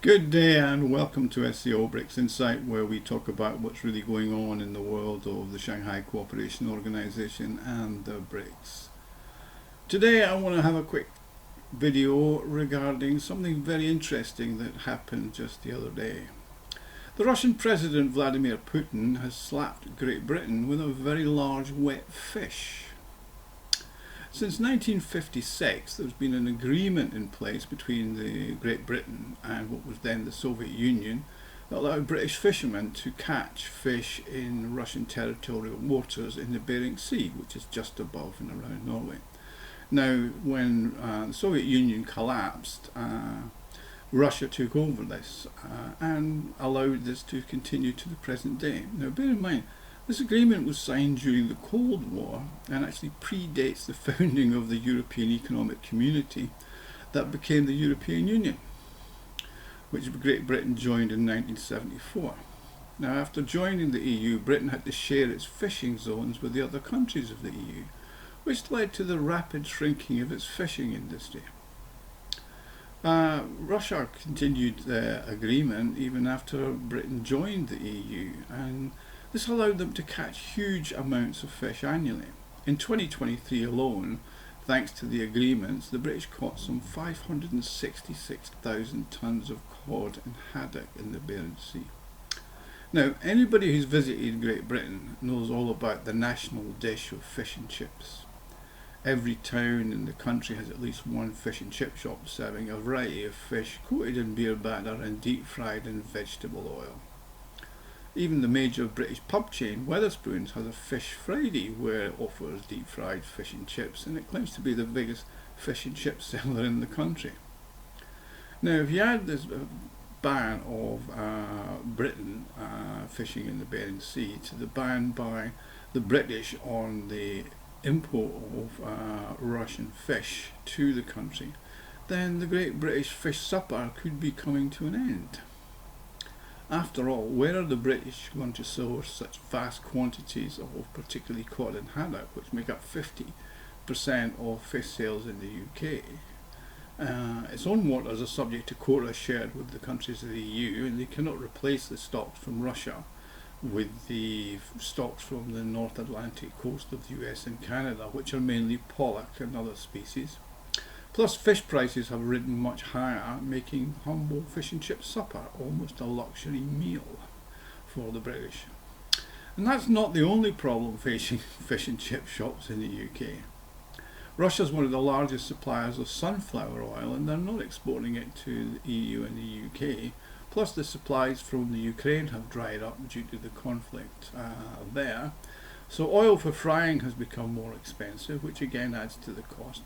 Good day and welcome to SCO BRICS Insight, where we talk about what's really going on in the world of the Shanghai Cooperation Organization and the BRICS. Today I want to have a quick video regarding something very interesting that happened just the other day. The Russian President Vladimir Putin has slapped Great Britain with a very large wet fish. Since 1956, there's been an agreement in place between Great Britain and what was then the Soviet Union that allowed British fishermen to catch fish in Russian territorial waters in the Bering Sea, which is just above and around Norway. Now, when the Soviet Union collapsed, Russia took over this and allowed this to continue to the present day. Now, bear in mind, this agreement was signed during the Cold War and actually predates the founding of the European Economic Community that became the European Union, which Great Britain joined in 1974. Now, after joining the EU, Britain had to share its fishing zones with the other countries of the EU, which led to the rapid shrinking of its fishing industry. Russia continued the agreement even after Britain joined the EU, and this allowed them to catch huge amounts of fish annually. In 2023 alone, thanks to the agreements, the British caught some 566,000 tonnes of cod and haddock in the Bering Sea. Now, anybody who's visited Great Britain knows all about the national dish of fish and chips. Every town in the country has at least one fish and chip shop serving a variety of fish coated in beer batter and deep fried in vegetable oil. Even the major British pub chain, Wetherspoons, has a Fish Friday where it offers deep fried fish and chips, and it claims to be the biggest fish and chip seller in the country. Now, if you add this ban of Britain fishing in the Bering Sea to the ban by the British on the import of Russian fish to the country, then the Great British Fish Supper could be coming to an end. After all, where are the British going to source such vast quantities of particularly cod and haddock, which make up 50% of fish sales in the UK? Its own waters are subject to quotas shared with the countries of the EU, and they cannot replace the stocks from Russia with the stocks from the North Atlantic coast of the US and Canada, which are mainly pollock and other species. Plus, fish prices have risen much higher, making humble fish and chip supper almost a luxury meal for the British. And that's not the only problem facing fish and chip shops in the UK. Russia is one of the largest suppliers of sunflower oil, and they're not exporting it to the EU and the UK. Plus, the supplies from the Ukraine have dried up due to the conflict there. So oil for frying has become more expensive, which again adds to the cost.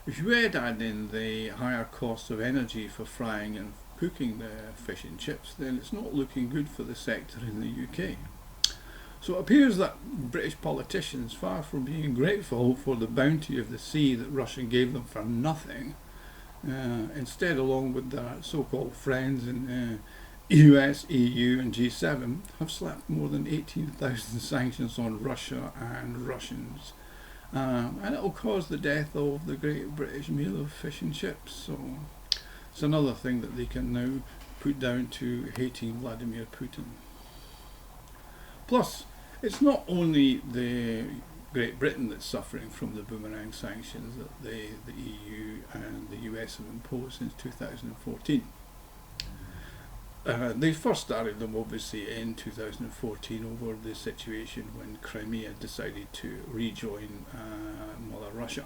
If you add in the higher cost of energy for frying and cooking the fish and chips, then it's not looking good for the sector in the UK. So it appears that British politicians, far from being grateful for the bounty of the sea that Russia gave them for nothing, instead, along with their so-called friends in US, EU and G7, have slapped more than 18,000 sanctions on Russia and Russians. And it will cause the death of the great British meal of fish and chips. So it's another thing that they can now put down to hating Vladimir Putin. Plus, it's not only the Great Britain that's suffering from the boomerang sanctions that the EU and the US have imposed since 2014. They first started them obviously in 2014 over the situation when Crimea decided to rejoin Mother Russia.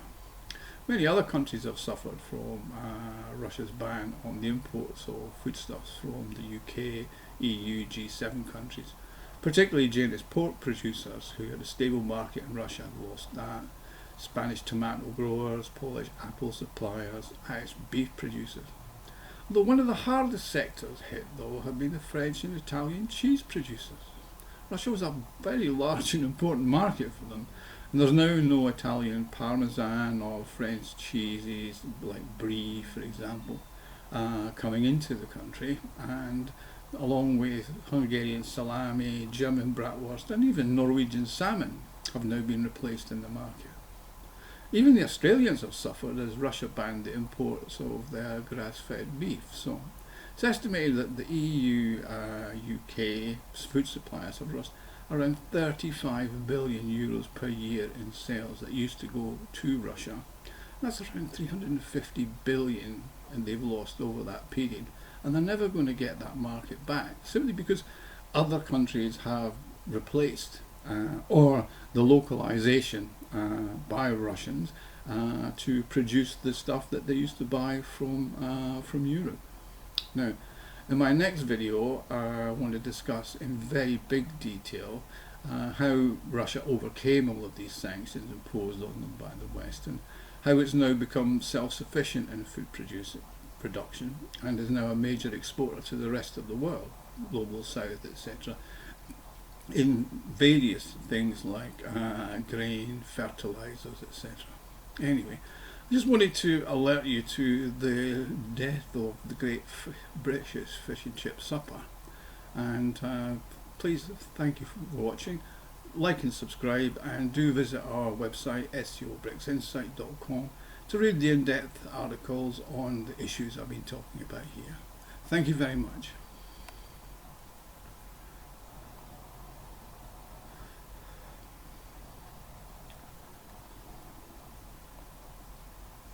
Many other countries have suffered from Russia's ban on the imports of foodstuffs from the UK, EU, G7 countries, particularly Danish pork producers who had a stable market in Russia and lost that, Spanish tomato growers, Polish apple suppliers, Irish beef producers. Though one of the hardest sectors hit, though, have been the French and Italian cheese producers. Russia was a very large and important market for them, and there's now no Italian Parmesan or French cheeses like Brie, for example, coming into the country, and along with Hungarian salami, German bratwurst, and even Norwegian salmon have now been replaced in the market. Even the Australians have suffered as Russia banned the imports of their grass-fed beef. So It's estimated that the EU, UK food suppliers have lost around 35 billion euros per year in sales that used to go to Russia. That's around 350 billion, and they've lost over that period. And they're never going to get that market back, simply because other countries have replaced or the localization by Russians to produce the stuff that they used to buy from Europe. Now, in my next video, I want to discuss in very big detail how Russia overcame all of these sanctions imposed on them by the West, and how it's now become self-sufficient in food production and is now a major exporter to the rest of the world, global south, etc., in various things like grain, fertilizers, etc. Anyway, I just wanted to alert you to the death of the great British fish and chip supper, and please, thank you for watching. Like and subscribe, and do visit our website SCO-BRICSinsight.com to read the in-depth articles on the issues I've been talking about here. Thank you very much.